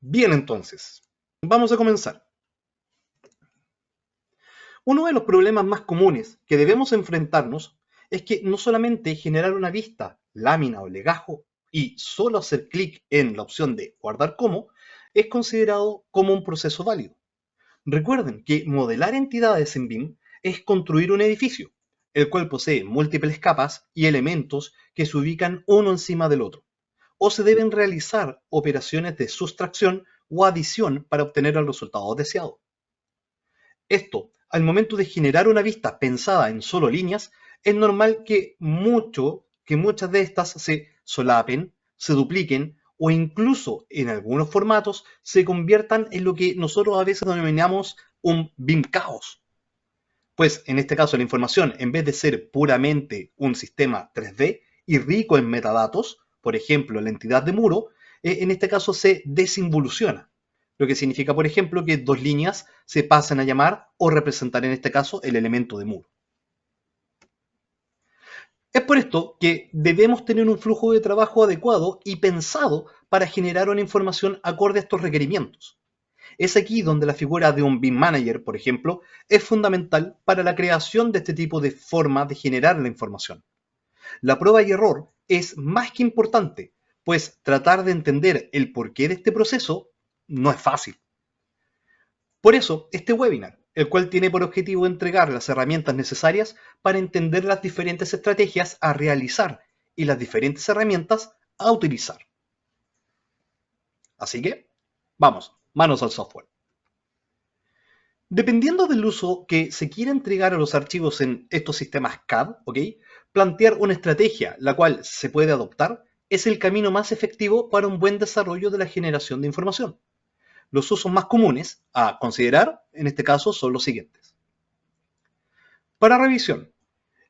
Bien, entonces, vamos a comenzar. Uno de los problemas más comunes que debemos enfrentarnos es que no solamente generar una vista, lámina o legajo y solo hacer clic en la opción de guardar como es considerado como un proceso válido. Recuerden que modelar entidades en BIM es construir un edificio, el cual posee múltiples capas y elementos que se ubican uno encima del otro, o se deben realizar operaciones de sustracción o adición para obtener el resultado deseado. Esto, al momento de generar una vista pensada en solo líneas, es normal que muchas de estas se solapen, se dupliquen o incluso en algunos formatos se conviertan en lo que nosotros a veces denominamos un BIM caos. Pues en este caso la información, en vez de ser puramente un sistema 3D y rico en metadatos, por ejemplo la entidad de muro, en este caso se desinvoluciona. Lo que significa, por ejemplo, que dos líneas se pasan a llamar o representar en este caso el elemento de muro. Es por esto que debemos tener un flujo de trabajo adecuado y pensado para generar una información acorde a estos requerimientos. Es aquí donde la figura de un BIM Manager, por ejemplo, es fundamental para la creación de este tipo de forma de generar la información. La prueba y error es más que importante, pues tratar de entender el porqué de este proceso no es fácil. Por eso, este webinar, el cual tiene por objetivo entregar las herramientas necesarias para entender las diferentes estrategias a realizar y las diferentes herramientas a utilizar. Así que, vamos, manos al software. Dependiendo del uso que se quiera entregar a los archivos en estos sistemas CAD, ¿ok? Plantear una estrategia la cual se puede adoptar es el camino más efectivo para un buen desarrollo de la generación de información. Los usos más comunes a considerar en este caso son los siguientes. Para revisión,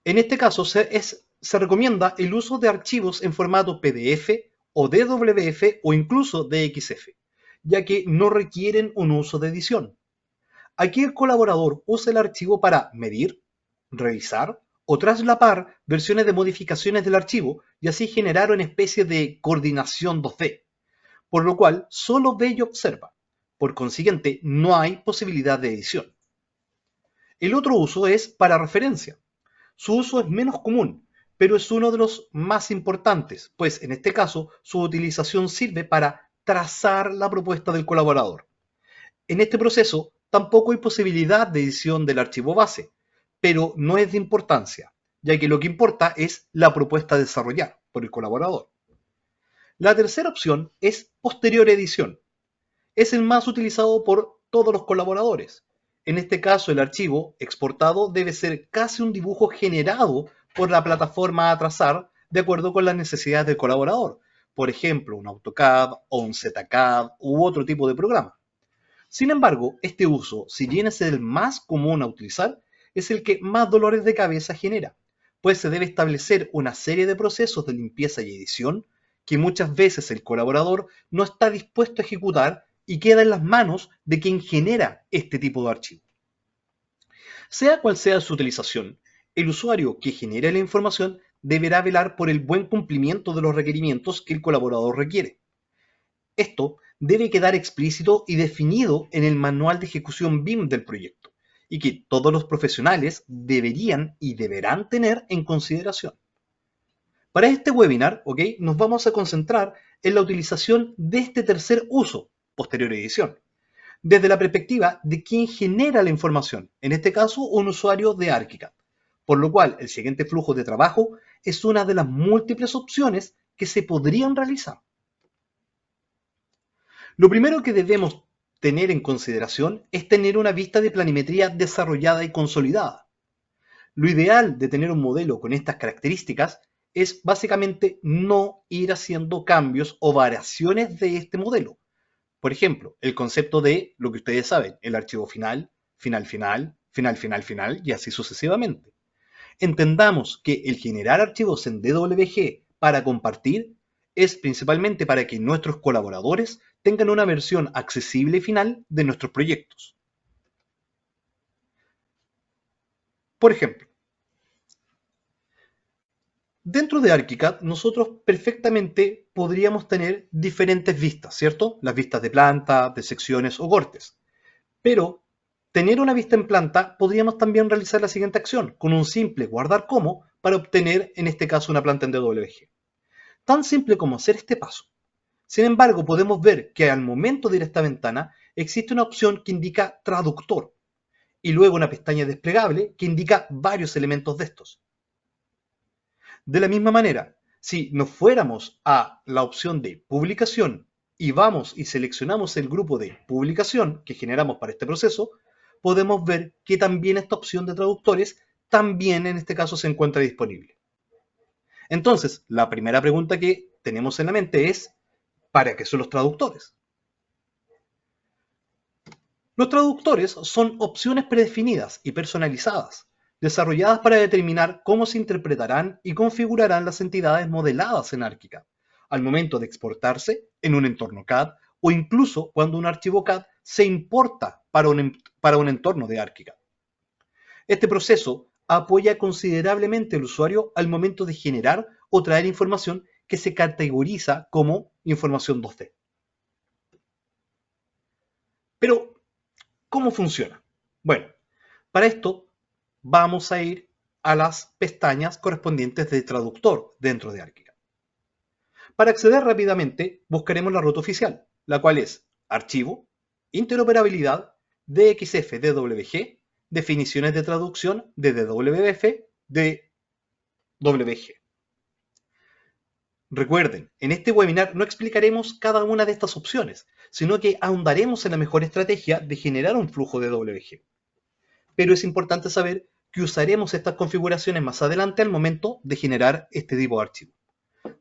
en este caso se recomienda el uso de archivos en formato PDF o DWF o incluso DXF, ya que no requieren un uso de edición. Aquí el colaborador usa el archivo para medir, revisar o traslapar versiones de modificaciones del archivo y así generar una especie de coordinación 2D, por lo cual solo ve y observa. Por consiguiente, no hay posibilidad de edición. El otro uso es para referencia. Su uso es menos común, pero es uno de los más importantes, pues en este caso su utilización sirve para trazar la propuesta del colaborador. En este proceso tampoco hay posibilidad de edición del archivo base, pero no es de importancia, ya que lo que importa es la propuesta a desarrollar por el colaborador. La tercera opción es posterior edición. Es el más utilizado por todos los colaboradores. En este caso, el archivo exportado debe ser casi un dibujo generado por la plataforma a trazar de acuerdo con las necesidades del colaborador. Por ejemplo, un AutoCAD o un ZCAD u otro tipo de programa. Sin embargo, este uso, si bien es el más común a utilizar, es el que más dolores de cabeza genera, pues se debe establecer una serie de procesos de limpieza y edición que muchas veces el colaborador no está dispuesto a ejecutar y queda en las manos de quien genera este tipo de archivo. Sea cual sea su utilización, el usuario que genere la información deberá velar por el buen cumplimiento de los requerimientos que el colaborador requiere. Esto debe quedar explícito y definido en el manual de ejecución BIM del proyecto y que todos los profesionales deberían y deberán tener en consideración. Para este webinar, ¿ok? Nos vamos a concentrar en la utilización de este tercer uso, posterior edición, desde la perspectiva de quien genera la información, en este caso un usuario de ArchiCAD, por lo cual el siguiente flujo de trabajo es una de las múltiples opciones que se podrían realizar. Lo primero que debemos tener en consideración es tener una vista de planimetría desarrollada y consolidada. Lo ideal de tener un modelo con estas características es básicamente no ir haciendo cambios o variaciones de este modelo. Por ejemplo, el concepto de lo que ustedes saben, el archivo final, final final, final final final y así sucesivamente. Entendamos que el generar archivos en DWG para compartir es principalmente para que nuestros colaboradores tengan una versión accesible y final de nuestros proyectos. Por ejemplo, Dentro de ArchiCAD, nosotros perfectamente podríamos tener diferentes vistas, ¿cierto? Las vistas de planta, de secciones o cortes. Pero tener una vista en planta, podríamos también realizar la siguiente acción, con un simple guardar como, para obtener, en este caso, una planta en DWG. Tan simple como hacer este paso. Sin embargo, podemos ver que al momento de ir a esta ventana, existe una opción que indica traductor, y luego una pestaña desplegable que indica varios elementos de estos. De la misma manera, si nos fuéramos a la opción de publicación y vamos y seleccionamos el grupo de publicación que generamos para este proceso, podemos ver que también esta opción de traductores también en este caso se encuentra disponible. Entonces, la primera pregunta que tenemos en la mente es, ¿para qué son los traductores? Los traductores son opciones predefinidas y personalizadas, desarrolladas para determinar cómo se interpretarán y configurarán las entidades modeladas en ArchiCAD, al momento de exportarse en un entorno CAD o incluso cuando un archivo CAD se importa para un entorno de ArchiCAD. Este proceso apoya considerablemente al usuario al momento de generar o traer información que se categoriza como información 2D. Pero, ¿cómo funciona? Bueno, para esto vamos a ir a las pestañas correspondientes de traductor dentro de ArchiCAD. Para acceder rápidamente, buscaremos la ruta oficial, la cual es Archivo, Interoperabilidad, DXF DWG, Definiciones de traducción de DWF, DWG. Recuerden, en este webinar no explicaremos cada una de estas opciones, sino que ahondaremos en la mejor estrategia de generar un flujo de DWG. Pero es importante saber que usaremos estas configuraciones más adelante al momento de generar este tipo de archivo.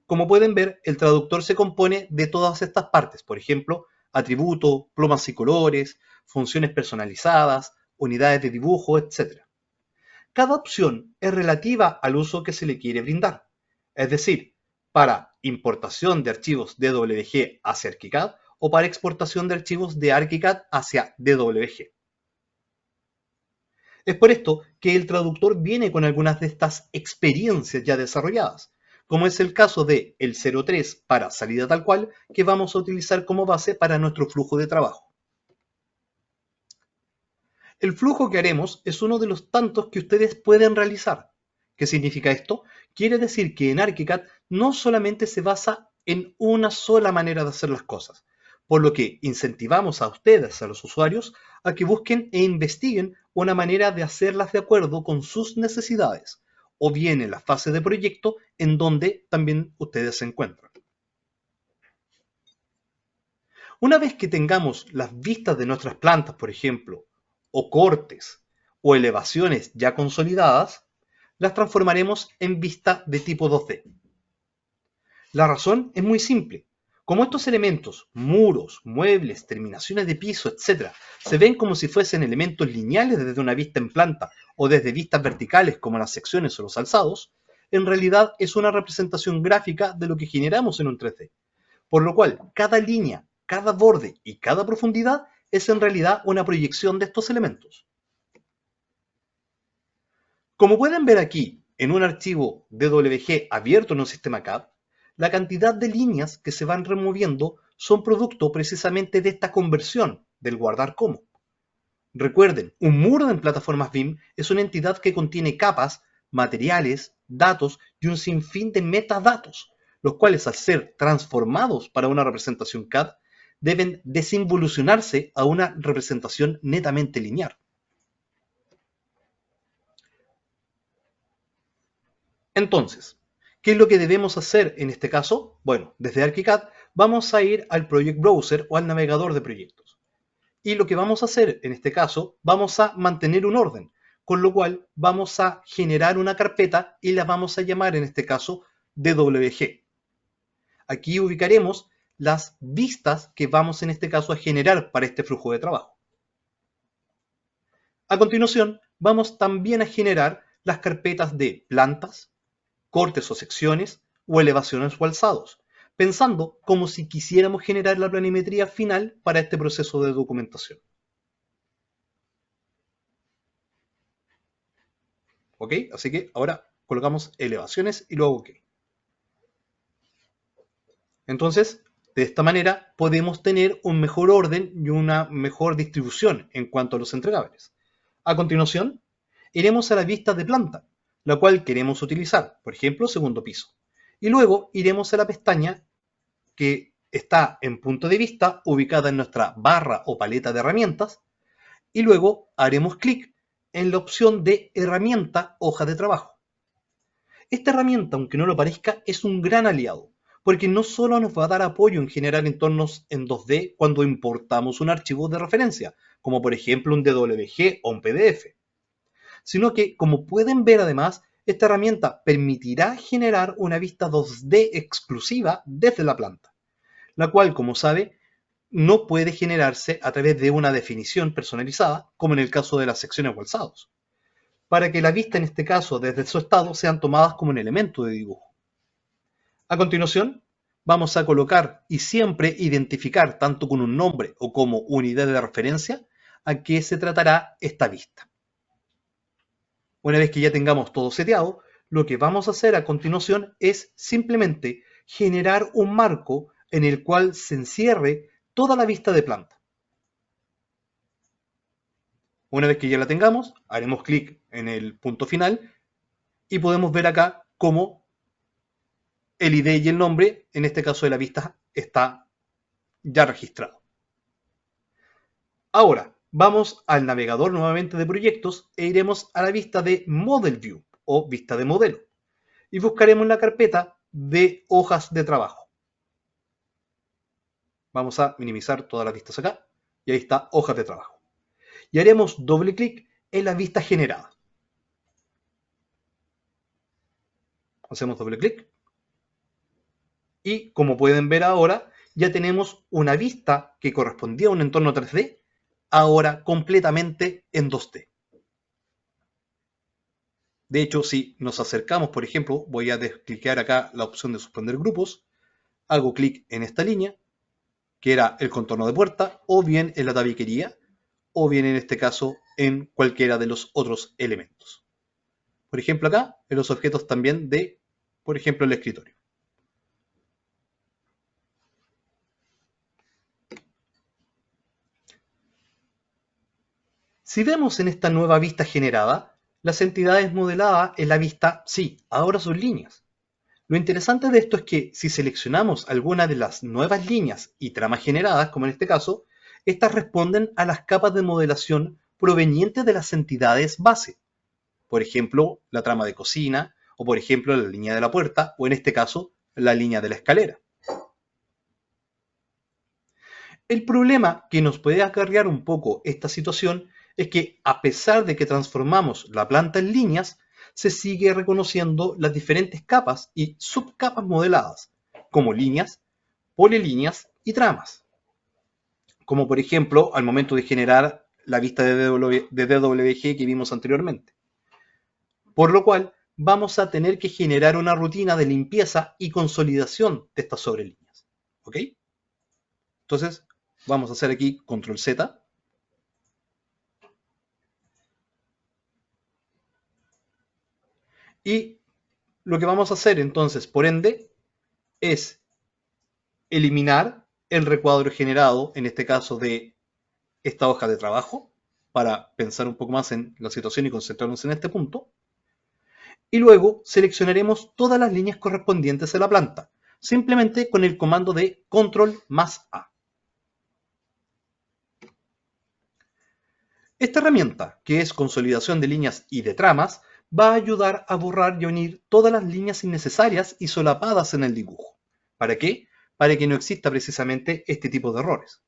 Como pueden ver, el traductor se compone de todas estas partes, por ejemplo, atributos, plumas y colores, funciones personalizadas, unidades de dibujo, etc. Cada opción es relativa al uso que se le quiere brindar, es decir, para importación de archivos DWG hacia ArchiCAD o para exportación de archivos de ArchiCAD hacia DWG. Es por esto que el traductor viene con algunas de estas experiencias ya desarrolladas, como es el caso de el 03 para salida tal cual, que vamos a utilizar como base para nuestro flujo de trabajo. El flujo que haremos es uno de los tantos que ustedes pueden realizar. ¿Qué significa esto? Quiere decir que en ArchiCAD no solamente se basa en una sola manera de hacer las cosas, por lo que incentivamos a ustedes, a los usuarios, a que busquen e investiguen una manera de hacerlas de acuerdo con sus necesidades, o bien en la fase de proyecto en donde también ustedes se encuentran. Una vez que tengamos las vistas de nuestras plantas, por ejemplo, o cortes o elevaciones ya consolidadas, las transformaremos en vista de tipo 2D. La razón es muy simple. Como estos elementos, muros, muebles, terminaciones de piso, etc., se ven como si fuesen elementos lineales desde una vista en planta o desde vistas verticales como las secciones o los alzados, en realidad es una representación gráfica de lo que generamos en un 3D. Por lo cual, cada línea, cada borde y cada profundidad es en realidad una proyección de estos elementos. Como pueden ver aquí, en un archivo DWG abierto en un sistema CAD, la cantidad de líneas que se van removiendo son producto precisamente de esta conversión del guardar como. Recuerden, un muro en plataformas BIM es una entidad que contiene capas, materiales, datos y un sinfín de metadatos, los cuales al ser transformados para una representación CAD deben desinvolucionarse a una representación netamente lineal. Entonces, ¿qué es lo que debemos hacer en este caso? Bueno, desde ArchiCAD vamos a ir al Project Browser o al navegador de proyectos. Y lo que vamos a hacer en este caso, vamos a mantener un orden, con lo cual vamos a generar una carpeta y la vamos a llamar en este caso DWG. Aquí ubicaremos las vistas que vamos en este caso a generar para este flujo de trabajo. A continuación, vamos también a generar las carpetas de plantas, cortes o secciones, o elevaciones o alzados, pensando como si quisiéramos generar la planimetría final para este proceso de documentación. ¿Ok? Así que ahora colocamos elevaciones y luego OK. Entonces, de esta manera podemos tener un mejor orden y una mejor distribución en cuanto a los entregables. A continuación, iremos a la vista de planta, la cual queremos utilizar, por ejemplo, segundo piso. Y luego iremos a la pestaña que está en punto de vista, ubicada en nuestra barra o paleta de herramientas, y luego haremos clic en la opción de herramienta hoja de trabajo. Esta herramienta, aunque no lo parezca, es un gran aliado, porque no solo nos va a dar apoyo en generar entornos en 2D cuando importamos un archivo de referencia, como por ejemplo un DWG o un PDF, sino que, como pueden ver además, esta herramienta permitirá generar una vista 2D exclusiva desde la planta, la cual, como sabe, no puede generarse a través de una definición personalizada, como en el caso de las secciones o alzados, para que la vista en este caso desde su estado sean tomadas como un elemento de dibujo. A continuación, vamos a colocar y siempre identificar tanto con un nombre o como unidad de referencia a qué se tratará esta vista. Una vez que ya tengamos todo seteado, lo que vamos a hacer a continuación es simplemente generar un marco en el cual se encierre toda la vista de planta. Una vez que ya la tengamos, haremos clic en el punto final y podemos ver acá cómo el ID y el nombre, en este caso de la vista, está ya registrado. Ahora, vamos al navegador nuevamente de proyectos e iremos a la vista de Model View o vista de modelo y buscaremos la carpeta de hojas de trabajo. Vamos a minimizar todas las vistas acá y ahí está hojas de trabajo. Y haremos doble clic en la vista generada. Hacemos doble clic y como pueden ver ahora ya tenemos una vista que correspondía a un entorno 3D ahora completamente en 2D. De hecho, si nos acercamos, por ejemplo, voy a descliquear acá la opción de suspender grupos, hago clic en esta línea, que era el contorno de puerta, o bien en la tabiquería, o bien en este caso en cualquiera de los otros elementos. Por ejemplo acá, en los objetos también de, por ejemplo, el escritorio. Si vemos en esta nueva vista generada, las entidades modeladas en la vista, sí, ahora son líneas. Lo interesante de esto es que si seleccionamos alguna de las nuevas líneas y tramas generadas, como en este caso, estas responden a las capas de modelación provenientes de las entidades base. Por ejemplo, la trama de cocina, o por ejemplo, la línea de la puerta, o en este caso, la línea de la escalera. El problema que nos puede acarrear un poco esta situación es que a pesar de que transformamos la planta en líneas, se sigue reconociendo las diferentes capas y subcapas modeladas, como líneas, polilíneas y tramas. Como por ejemplo al momento de generar la vista de DWG que vimos anteriormente. Por lo cual vamos a tener que generar una rutina de limpieza y consolidación de estas sobrelíneas. ¿Ok? Entonces vamos a hacer aquí control Z. Y lo que vamos a hacer entonces, por ende, es eliminar el recuadro generado, en este caso de esta hoja de trabajo, para pensar un poco más en la situación y concentrarnos en este punto. Y luego seleccionaremos todas las líneas correspondientes a la planta, simplemente con el comando de control más A. Esta herramienta, que es consolidación de líneas y de tramas, va a ayudar a borrar y unir todas las líneas innecesarias y solapadas en el dibujo. ¿Para qué? Para que no exista precisamente este tipo de errores.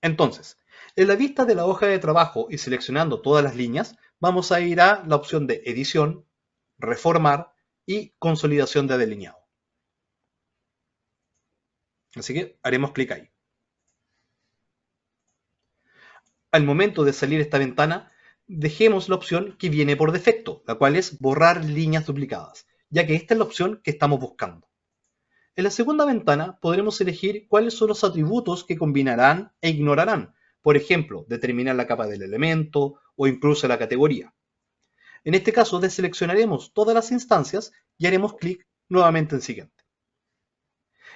Entonces, en la vista de la hoja de trabajo y seleccionando todas las líneas, vamos a ir a la opción de edición, reformar y consolidación de delineado. Así que haremos clic ahí. Al momento de salir esta ventana, dejemos la opción que viene por defecto, la cual es borrar líneas duplicadas, ya que esta es la opción que estamos buscando. En la segunda ventana podremos elegir cuáles son los atributos que combinarán e ignorarán. Por ejemplo, determinar la capa del elemento o incluso la categoría. En este caso, deseleccionaremos todas las instancias y haremos clic nuevamente en Siguiente.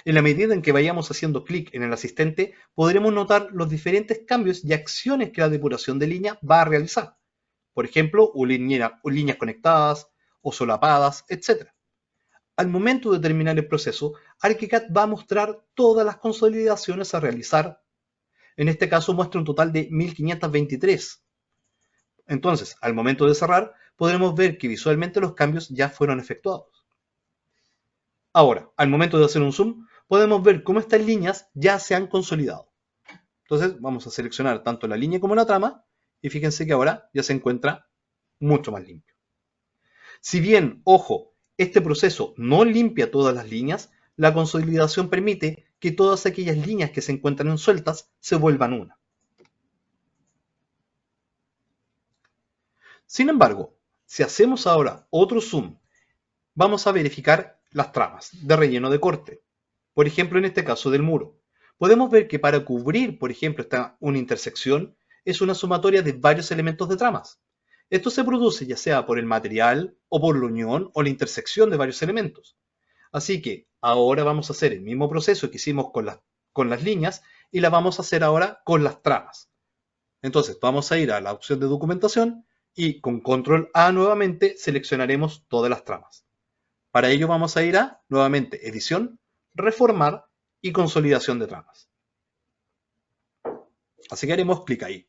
En la medida en que vayamos haciendo clic en el asistente, podremos notar los diferentes cambios y acciones que la depuración de línea va a realizar. Por ejemplo, líneas conectadas o solapadas, etc. Al momento de terminar el proceso, ArchiCAD va a mostrar todas las consolidaciones a realizar. En este caso muestra un total de 1523. Entonces, al momento de cerrar, podremos ver que visualmente los cambios ya fueron efectuados. Ahora, al momento de hacer un zoom, podemos ver cómo estas líneas ya se han consolidado. Entonces, vamos a seleccionar tanto la línea como la trama, y fíjense que ahora ya se encuentra mucho más limpio. Si bien, ojo, este proceso no limpia todas las líneas, la consolidación permite que todas aquellas líneas que se encuentran sueltas se vuelvan una. Sin embargo, si hacemos ahora otro zoom, vamos a verificar las tramas de relleno de corte. Por ejemplo, en este caso del muro. Podemos ver que para cubrir, por ejemplo, una intersección, es una sumatoria de varios elementos de tramas. Esto se produce ya sea por el material o por la unión o la intersección de varios elementos. Así que ahora vamos a hacer el mismo proceso que hicimos con las líneas y la vamos a hacer ahora con las tramas. Entonces vamos a ir a la opción de documentación y con control A nuevamente seleccionaremos todas las tramas. Para ello vamos a ir a, nuevamente, edición, reformar y consolidación de tramas. Así que haremos clic ahí.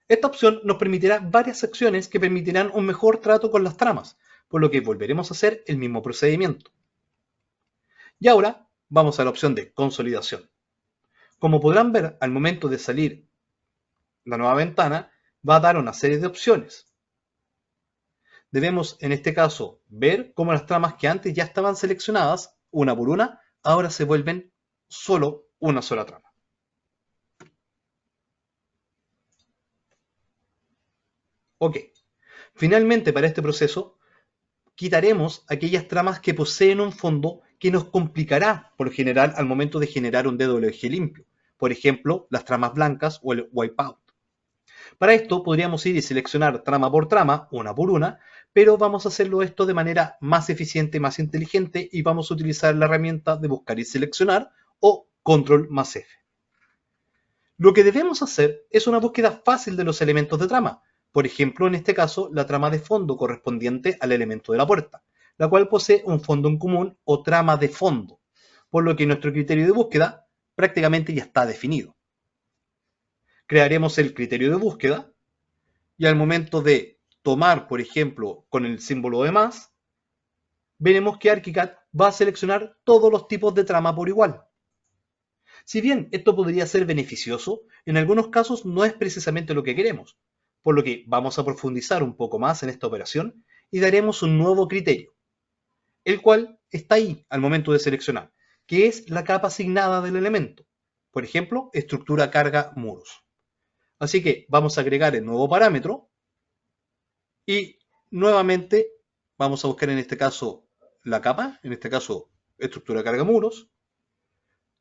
Esta opción nos permitirá varias acciones que permitirán un mejor trato con las tramas, por lo que volveremos a hacer el mismo procedimiento. Y ahora vamos a la opción de consolidación. Como podrán ver, al momento de salir la nueva ventana, va a dar una serie de opciones. Debemos, en este caso, ver cómo las tramas que antes ya estaban seleccionadas, una por una, ahora se vuelven solo una sola trama. Ok. Finalmente, para este proceso, quitaremos aquellas tramas que poseen un fondo que nos complicará, por lo general, al momento de generar un DWG limpio. Por ejemplo, las tramas blancas o el wipeout. Para esto podríamos ir y seleccionar trama por trama, una por una, pero vamos a hacerlo esto de manera más eficiente, más inteligente, y vamos a utilizar la herramienta de buscar y seleccionar o control más F. Lo que debemos hacer es una búsqueda fácil de los elementos de trama. Por ejemplo, en este caso, la trama de fondo correspondiente al elemento de la puerta, la cual posee un fondo en común o trama de fondo, por lo que nuestro criterio de búsqueda prácticamente ya está definido. Crearemos el criterio de búsqueda y al momento de tomar, por ejemplo, con el símbolo de más, veremos que ArchiCAD va a seleccionar todos los tipos de trama por igual. Si bien esto podría ser beneficioso, en algunos casos no es precisamente lo que queremos, por lo que vamos a profundizar un poco más en esta operación y daremos un nuevo criterio, el cual está ahí al momento de seleccionar, que es la capa asignada del elemento. Por ejemplo, estructura carga muros. Así que vamos a agregar el nuevo parámetro y nuevamente vamos a buscar en este caso la capa, en este caso estructura carga muros,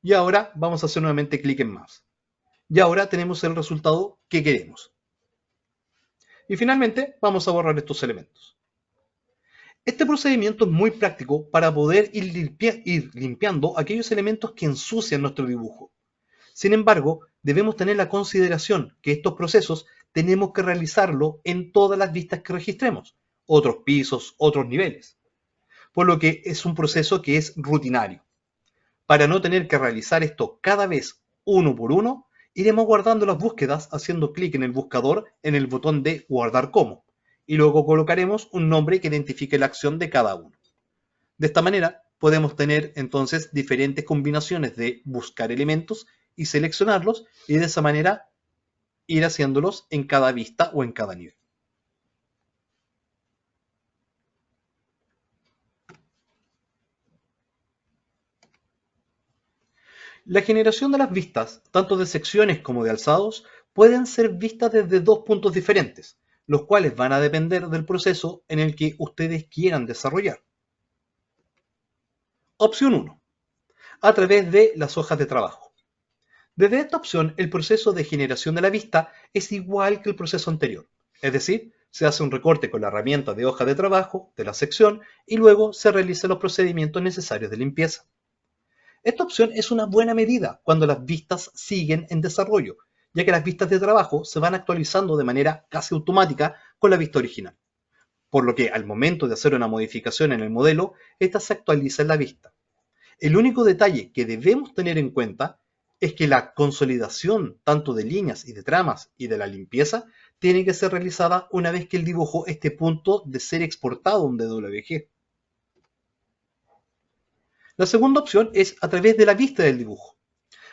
y ahora vamos a hacer nuevamente clic en más. Y ahora tenemos el resultado que queremos. Y finalmente vamos a borrar estos elementos. Este procedimiento es muy práctico para poder ir limpiando aquellos elementos que ensucian nuestro dibujo. Sin embargo, debemos tener la consideración que estos procesos tenemos que realizarlo en todas las vistas que registremos, otros pisos, otros niveles, por lo que es un proceso que es rutinario. Para no tener que realizar esto cada vez uno por uno, iremos guardando las búsquedas haciendo clic en el buscador en el botón de guardar como, y luego colocaremos un nombre que identifique la acción de cada uno. De esta manera podemos tener entonces diferentes combinaciones de buscar elementos y seleccionarlos y de esa manera ir haciéndolos en cada vista o en cada nivel. La generación de las vistas, tanto de secciones como de alzados, pueden ser vistas desde dos puntos diferentes, los cuales van a depender del proceso en el que ustedes quieran desarrollar. Opción 1. A través de las hojas de trabajo. Desde esta opción, el proceso de generación de la vista es igual que el proceso anterior, es decir, Se hace un recorte con la herramienta de hoja de trabajo de la sección y luego se realizan los procedimientos necesarios de limpieza. Esta opción es una buena medida cuando las vistas siguen en desarrollo, ya que las vistas de trabajo se van actualizando de manera casi automática con la vista original, por lo que al momento de hacer una modificación en el modelo, ésta se actualiza en la vista. El único detalle que debemos tener en cuenta es que la consolidación tanto de líneas y de tramas y de la limpieza tiene que ser realizada una vez que el dibujo esté a punto de ser exportado a un DWG. La segunda opción es a través de la vista del dibujo.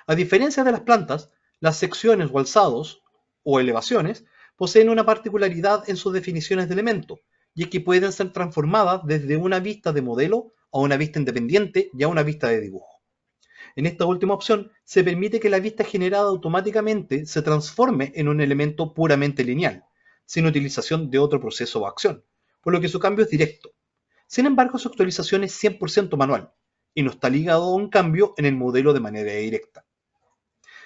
A diferencia de las plantas, las secciones o alzados o elevaciones poseen una particularidad en sus definiciones de elemento, y es que pueden ser transformadas desde una vista de modelo a una vista independiente y a una vista de dibujo. En esta última opción, se permite que la vista generada automáticamente se transforme en un elemento puramente lineal, sin utilización de otro proceso o acción, por lo que su cambio es directo. Sin embargo, su actualización es 100% manual y no está ligado a un cambio en el modelo de manera directa.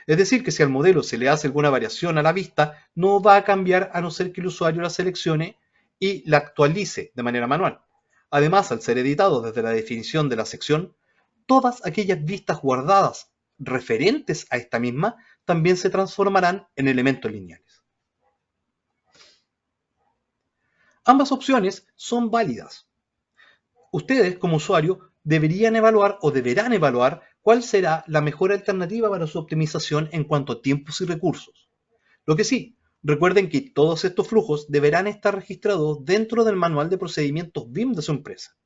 Es decir, que si al modelo se le hace alguna variación a la vista, no va a cambiar a no ser que el usuario la seleccione y la actualice de manera manual. Además, al ser editado desde la definición de la sección, todas aquellas vistas guardadas referentes a esta misma también se transformarán en elementos lineales. Ambas opciones son válidas. Ustedes, como usuario, deberán evaluar cuál será la mejor alternativa para su optimización en cuanto a tiempos y recursos. Lo que sí, recuerden que todos estos flujos deberán estar registrados dentro del manual de procedimientos BIM de su empresa.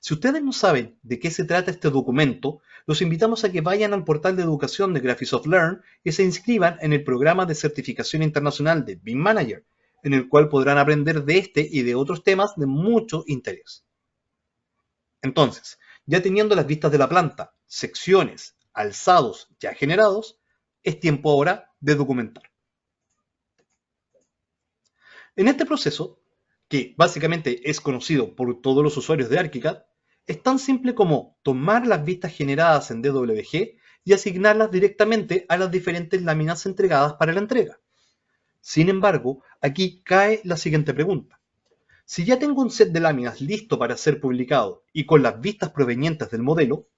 Si ustedes no saben de qué se trata este documento, los invitamos a que vayan al portal de educación de Graphisoft Learn y se inscriban en el programa de certificación internacional de BIM Manager, en el cual podrán aprender de este y de otros temas de mucho interés. Entonces, ya teniendo las vistas de la planta, secciones, alzados ya generados, es tiempo ahora de documentar. En este proceso, que básicamente es conocido por todos los usuarios de ArchiCAD, es tan simple como tomar las vistas generadas en DWG y asignarlas directamente a las diferentes láminas entregadas para la entrega. Sin embargo, aquí cae la siguiente pregunta. Si ya tengo un set de láminas listo para ser publicado y con las vistas provenientes del modelo,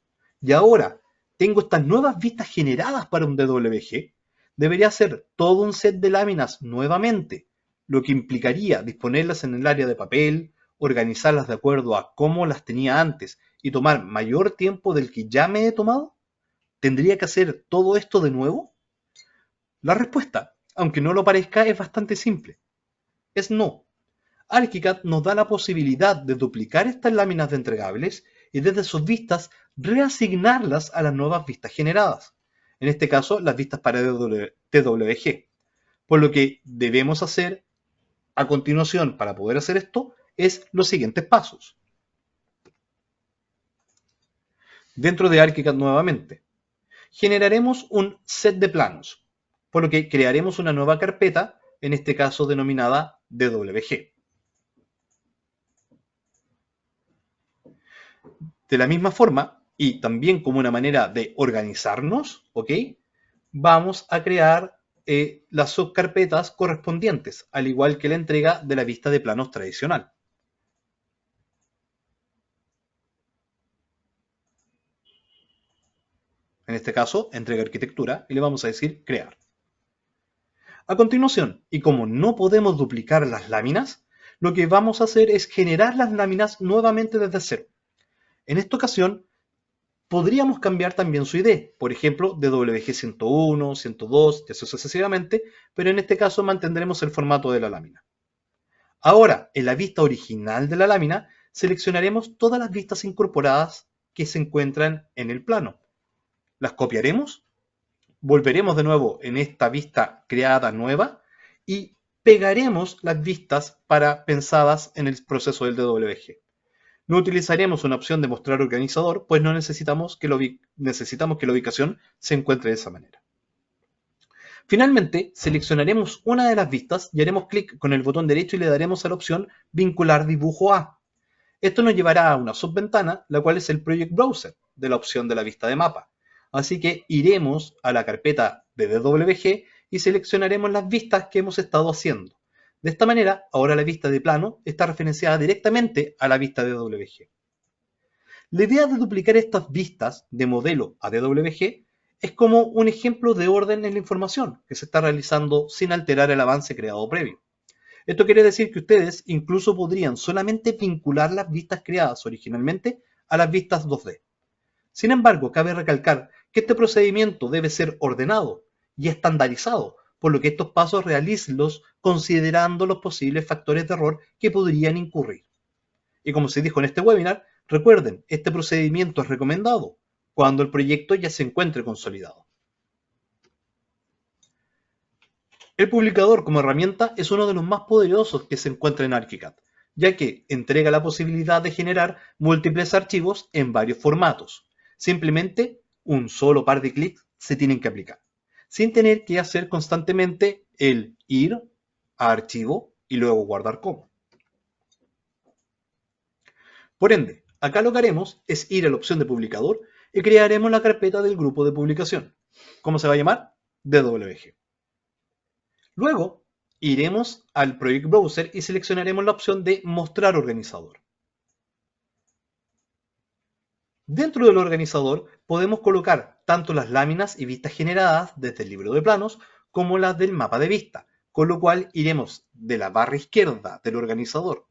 y ahora tengo estas nuevas vistas generadas para un DWG, debería hacer todo un set de láminas nuevamente, lo que implicaría disponerlas en el área de papel, organizarlas de acuerdo a cómo las tenía antes y tomar mayor tiempo del que ya me he tomado. ¿Tendría que hacer todo esto de nuevo? La respuesta, aunque no lo parezca, es bastante simple. Es no. ArchiCAD nos da la posibilidad de duplicar estas láminas de entregables y desde sus vistas reasignarlas a las nuevas vistas generadas, en este caso las vistas para TWG. Por lo que debemos hacer a continuación para poder hacer esto es los siguientes pasos. Dentro de ArchiCAD nuevamente, generaremos un set de planos, por lo que crearemos una nueva carpeta, en este caso denominada DWG. De la misma forma, y también como una manera de organizarnos, ¿ok? Vamos a crear las subcarpetas correspondientes, al igual que la entrega de la vista de planos tradicional. En este caso, entrega arquitectura, y le vamos a decir crear. A continuación, y como no podemos duplicar las láminas, lo que vamos a hacer es generar las láminas nuevamente desde cero. En esta ocasión, podríamos cambiar también su ID, por ejemplo, de WG 101, 102 y así sucesivamente, pero en este caso mantendremos el formato de la lámina. Ahora, en la vista original de la lámina, seleccionaremos todas las vistas incorporadas que se encuentran en el plano. Las copiaremos, volveremos de nuevo en esta vista creada nueva y pegaremos las vistas pensadas en el proceso del DWG. No utilizaremos una opción de mostrar organizador, pues no necesitamos que la ubicación se encuentre de esa manera. Finalmente, seleccionaremos una de las vistas y haremos clic con el botón derecho y le daremos a la opción Vincular dibujo a. Esto nos llevará a una subventana, la cual es el Project Browser de la opción de la vista de mapa. Así que iremos a la carpeta de DWG y seleccionaremos las vistas que hemos estado haciendo. De esta manera, ahora la vista de plano está referenciada directamente a la vista DWG. La idea de duplicar estas vistas de modelo a DWG es como un ejemplo de orden en la información que se está realizando sin alterar el avance creado previo. Esto quiere decir que ustedes incluso podrían solamente vincular las vistas creadas originalmente a las vistas 2D. Sin embargo, cabe recalcar que este procedimiento debe ser ordenado y estandarizado, por lo que estos pasos realícenlos considerando los posibles factores de error que podrían incurrir. Y como se dijo en este webinar, recuerden, este procedimiento es recomendado cuando el proyecto ya se encuentre consolidado. El publicador como herramienta es uno de los más poderosos que se encuentra en ArchiCAD, ya que entrega la posibilidad de generar múltiples archivos en varios formatos. Simplemente un solo par de clics se tienen que aplicar, sin tener que hacer constantemente el ir a archivo y luego guardar como. Por ende, acá lo que haremos es ir a la opción de publicador y crearemos la carpeta del grupo de publicación. ¿Cómo se va a llamar? DWG. Luego, iremos al Project Browser y seleccionaremos la opción de Mostrar organizador. Dentro del organizador podemos colocar tanto las láminas y vistas generadas desde el libro de planos como las del mapa de vista, con lo cual iremos de la barra izquierda del organizador.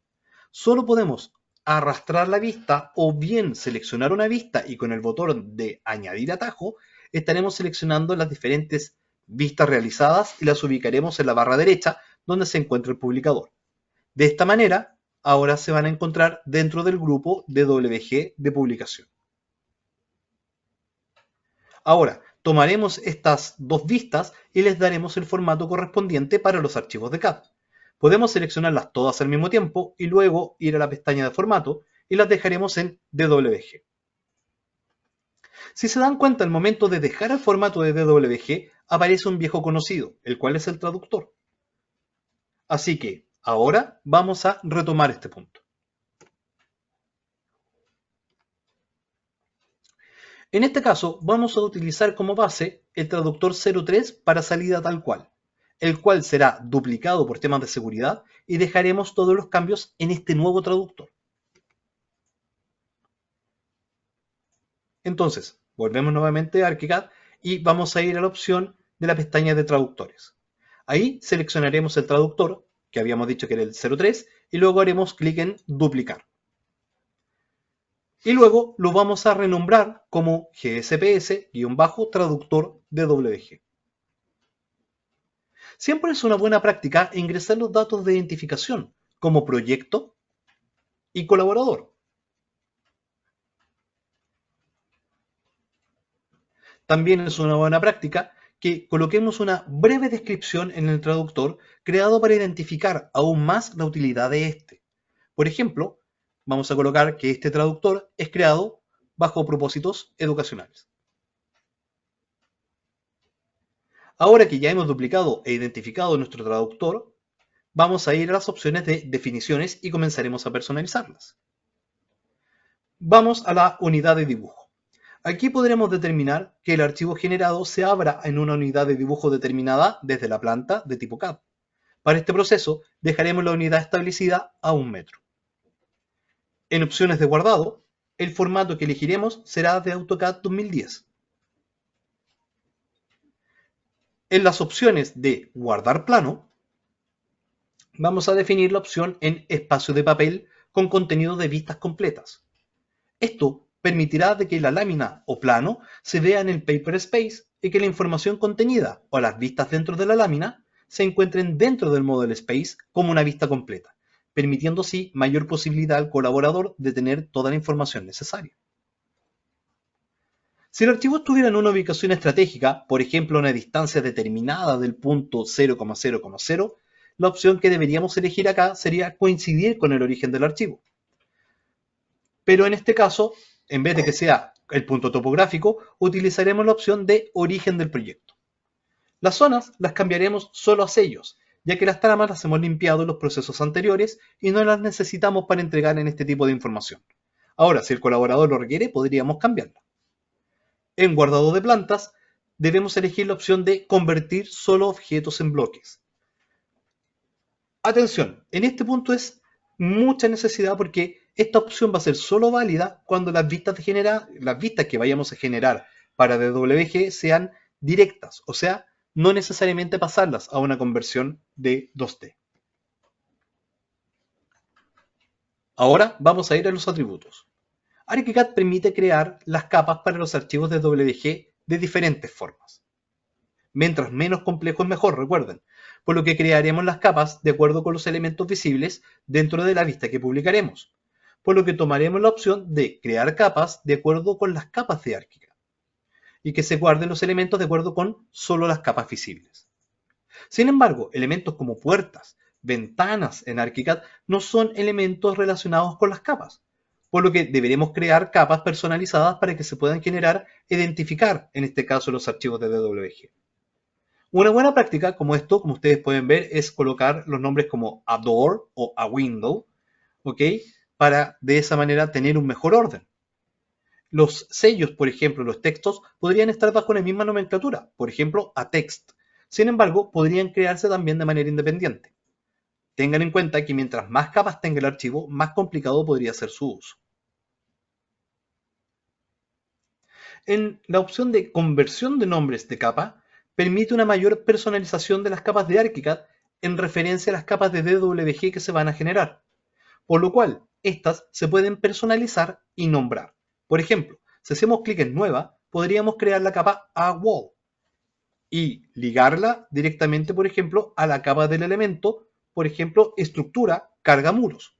Solo podemos arrastrar la vista o bien seleccionar una vista y con el botón de añadir atajo estaremos seleccionando las diferentes vistas realizadas y las ubicaremos en la barra derecha donde se encuentra el publicador. De esta manera, ahora se van a encontrar dentro del grupo DWG de publicación. Ahora, tomaremos estas dos vistas y les daremos el formato correspondiente para los archivos de CAD. Podemos seleccionarlas todas al mismo tiempo y luego ir a la pestaña de formato y las dejaremos en DWG. Si se dan cuenta, al momento de dejar el formato de DWG, aparece un viejo conocido, el cual es el traductor. Así que, ahora vamos a retomar este punto. En este caso, vamos a utilizar como base el traductor 03 para salida tal cual, el cual será duplicado por temas de seguridad y dejaremos todos los cambios en este nuevo traductor. Entonces, volvemos nuevamente a ArchiCAD y vamos a ir a la opción de la pestaña de traductores. Ahí seleccionaremos el traductor, que habíamos dicho que era el 03, y luego haremos clic en duplicar. Y luego lo vamos a renombrar como GSPS-traductor DWG. Siempre es una buena práctica ingresar los datos de identificación como proyecto y colaborador. También es una buena práctica que coloquemos una breve descripción en el traductor creado para identificar aún más la utilidad de este. Por ejemplo, vamos a colocar que este traductor es creado bajo propósitos educacionales. Ahora que ya hemos duplicado e identificado nuestro traductor, vamos a ir a las opciones de definiciones y comenzaremos a personalizarlas. Vamos a la unidad de dibujo. Aquí podremos determinar que el archivo generado se abra en una unidad de dibujo determinada desde la planta de tipo CAD. Para este proceso dejaremos la unidad establecida a 1 metro. En opciones de guardado, el formato que elegiremos será de AutoCAD 2010. En las opciones de guardar plano, vamos a definir la opción en espacio de papel con contenido de vistas completas. Esto permitirá de que la lámina o plano se vea en el paper space y que la información contenida o las vistas dentro de la lámina se encuentren dentro del model space como una vista completa, permitiendo así mayor posibilidad al colaborador de tener toda la información necesaria. Si el archivo estuviera en una ubicación estratégica, por ejemplo a una distancia determinada del punto 0,0,0, la opción que deberíamos elegir acá sería coincidir con el origen del archivo. Pero en este caso, en vez de que sea el punto topográfico, utilizaremos la opción de origen del proyecto. Las zonas las cambiaremos solo a sellos, ya que las tramas las hemos limpiado en los procesos anteriores y no las necesitamos para entregar en este tipo de información. Ahora, si el colaborador lo requiere, podríamos cambiarla. En guardado de plantas, debemos elegir la opción de convertir solo objetos en bloques. Atención, en este punto es mucha necesidad porque esta opción va a ser solo válida cuando las vistas que vayamos a generar para DWG sean directas, o sea, no necesariamente pasarlas a una conversión de 2D. Ahora vamos a ir a los atributos. ArchiCAD permite crear las capas para los archivos de WG de diferentes formas. Mientras menos complejo es mejor, recuerden, por lo que crearemos las capas de acuerdo con los elementos visibles dentro de la vista que publicaremos, por lo que tomaremos la opción de crear capas de acuerdo con las capas de ArchiCAD y que se guarden los elementos de acuerdo con solo las capas visibles. Sin embargo, elementos como puertas, ventanas en ArchiCAD no son elementos relacionados con las capas, por lo que deberemos crear capas personalizadas para que se puedan generar e identificar, en este caso, los archivos de DWG. Una buena práctica como esto, como ustedes pueden ver, es colocar los nombres como a door o a window, ¿ok? Para de esa manera tener un mejor orden. Los sellos, por ejemplo, los textos, podrían estar bajo la misma nomenclatura, por ejemplo, a text. Sin embargo, podrían crearse también de manera independiente. Tengan en cuenta que mientras más capas tenga el archivo, más complicado podría ser su uso. En la opción de conversión de nombres de capa, permite una mayor personalización de las capas de ArchiCAD en referencia a las capas de DWG que se van a generar, por lo cual estas se pueden personalizar y nombrar. Por ejemplo, si hacemos clic en nueva, podríamos crear la capa a wall y ligarla directamente, por ejemplo, a la capa del elemento, por ejemplo, estructura, carga muros.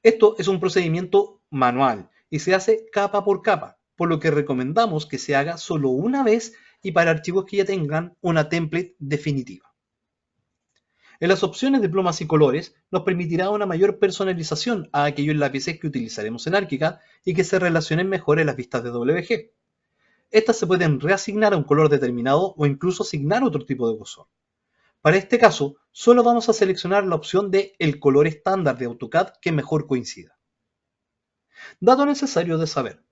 Esto es un procedimiento manual y se hace capa por capa, por lo que recomendamos que se haga solo una vez y para archivos que ya tengan una template definitiva. En las opciones de plumas y colores nos permitirá una mayor personalización a aquellos lápices que utilizaremos en ArchiCAD y que se relacionen mejor en las vistas de WG. Estas se pueden reasignar a un color determinado o incluso asignar otro tipo de grosor. Para este caso, solo vamos a seleccionar la opción de el color estándar de AutoCAD que mejor coincida. Dato necesario de saber.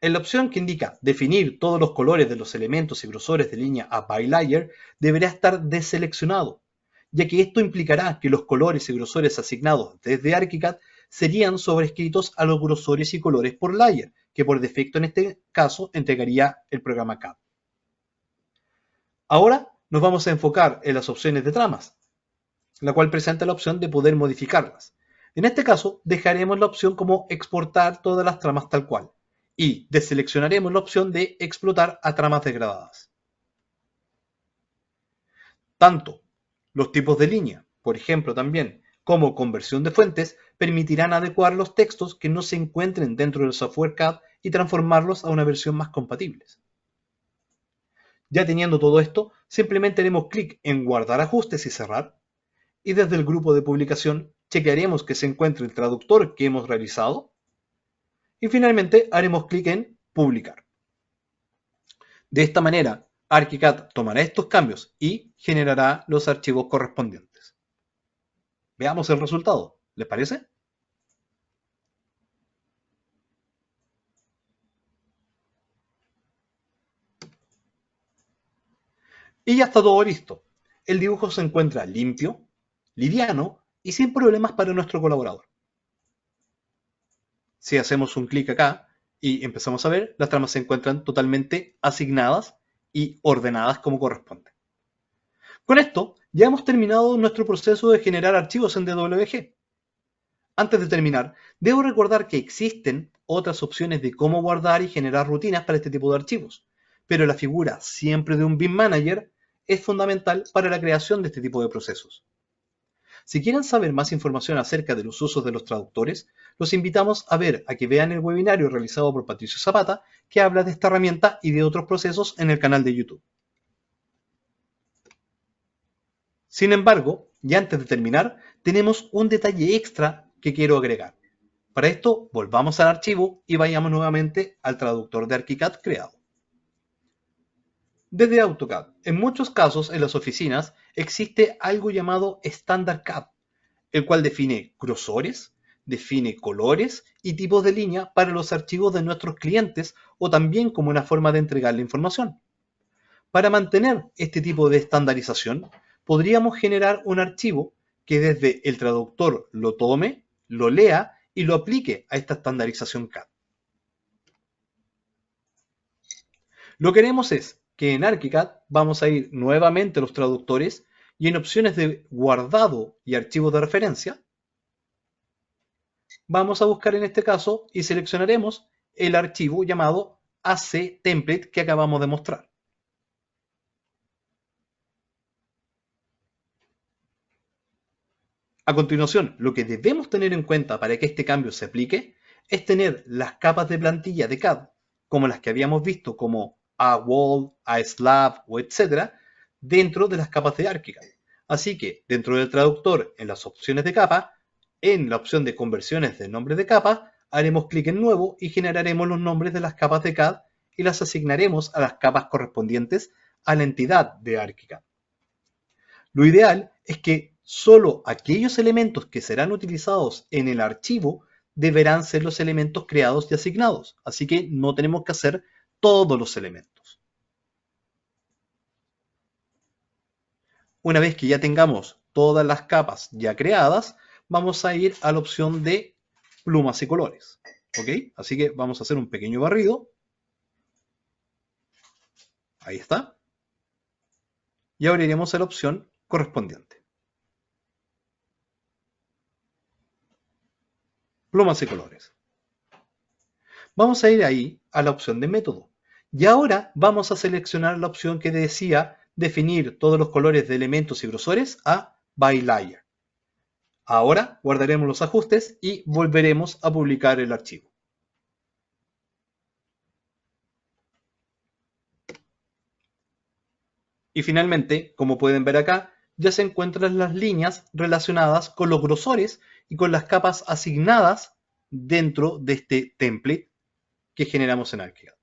En la opción que indica definir todos los colores de los elementos y grosores de línea a by layer, deberá estar deseleccionado, ya que esto implicará que los colores y grosores asignados desde ArchiCAD serían sobrescritos a los grosores y colores por layer, que por defecto en este caso entregaría el programa CAD. Ahora nos vamos a enfocar en las opciones de tramas, la cual presenta la opción de poder modificarlas. En este caso, dejaremos la opción como exportar todas las tramas tal cual y deseleccionaremos la opción de explotar a tramas degradadas. Tanto los tipos de línea, por ejemplo también, como conversión de fuentes, permitirán adecuar los textos que no se encuentren dentro del software CAD y transformarlos a una versión más compatible. Ya teniendo todo esto, simplemente haremos clic en guardar ajustes y cerrar, y desde el grupo de publicación chequearemos que se encuentre el traductor que hemos realizado, y finalmente haremos clic en publicar. De esta manera, ArchiCAD tomará estos cambios y generará los archivos correspondientes. Veamos el resultado, ¿les parece? Y ya está todo listo. El dibujo se encuentra limpio, liviano y sin problemas para nuestro colaborador. Si hacemos un clic acá y empezamos a ver, las tramas se encuentran totalmente asignadas y ordenadas como corresponde. Con esto ya hemos terminado nuestro proceso de generar archivos en DWG. Antes de terminar, debo recordar que existen otras opciones de cómo guardar y generar rutinas para este tipo de archivos, pero la figura siempre de un BIM Manager es fundamental para la creación de este tipo de procesos. Si quieren saber más información acerca de los usos de los traductores, los invitamos a que vean el webinario realizado por Patricio Zapata, que habla de esta herramienta y de otros procesos en el canal de YouTube. Sin embargo, y antes de terminar, tenemos un detalle extra que quiero agregar. Para esto, volvamos al archivo y vayamos nuevamente al traductor de ArchiCAD creado. Desde AutoCAD, en muchos casos en las oficinas existe algo llamado Standard CAD, el cual define grosores, define colores y tipos de línea para los archivos de nuestros clientes o también como una forma de entregar la información. Para mantener este tipo de estandarización, podríamos generar un archivo que desde el traductor lo tome, lo lea y lo aplique a esta estandarización CAD. Lo que haremos es que en ArchiCAD vamos a ir nuevamente a los traductores y en opciones de guardado y archivos de referencia, vamos a buscar en este caso y seleccionaremos el archivo llamado AC Template que acabamos de mostrar. A continuación, lo que debemos tener en cuenta para que este cambio se aplique es tener las capas de plantilla de CAD, como las que habíamos visto como A-Wall, A-Slab o etcétera, dentro de las capas de ArchiCAD. Así que dentro del traductor, en las opciones de capa, en la opción de conversiones de nombres de capa, haremos clic en nuevo y generaremos los nombres de las capas de CAD y las asignaremos a las capas correspondientes a la entidad de ArchiCAD. Lo ideal es que solo aquellos elementos que serán utilizados en el archivo deberán ser los elementos creados y asignados, así que no tenemos que hacer todos los elementos. Una vez que ya tengamos todas las capas ya creadas, vamos a ir a la opción de plumas y colores. ¿Ok? Así que vamos a hacer un pequeño barrido. Ahí está. Y ahora iremos a la opción correspondiente. Plumas y colores. Vamos a ir ahí a la opción de método. Y ahora vamos a seleccionar la opción que decía definir todos los colores de elementos y grosores a by layer. Ahora guardaremos los ajustes y volveremos a publicar el archivo. Y finalmente, como pueden ver acá, ya se encuentran las líneas relacionadas con los grosores y con las capas asignadas dentro de este template que generamos en ArchiCAD.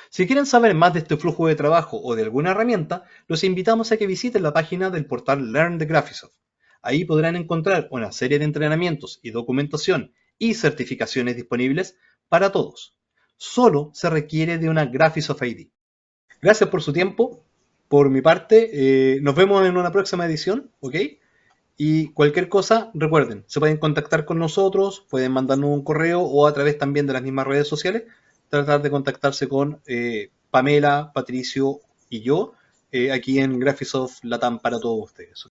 Si quieren saber más de este flujo de trabajo o de alguna herramienta, los invitamos a que visiten la página del portal Learn de Graphisoft. Ahí podrán encontrar una serie de entrenamientos y documentación y certificaciones disponibles para todos. Solo se requiere de una Graphisoft ID. Gracias por su tiempo. Por mi parte, nos vemos en una próxima edición, ¿ok? Y cualquier cosa, recuerden, se pueden contactar con nosotros, pueden mandarnos un correo o a través también de las mismas redes sociales, tratar de contactarse con Pamela, Patricio y yo, aquí en Graphisoft Latam para todos ustedes.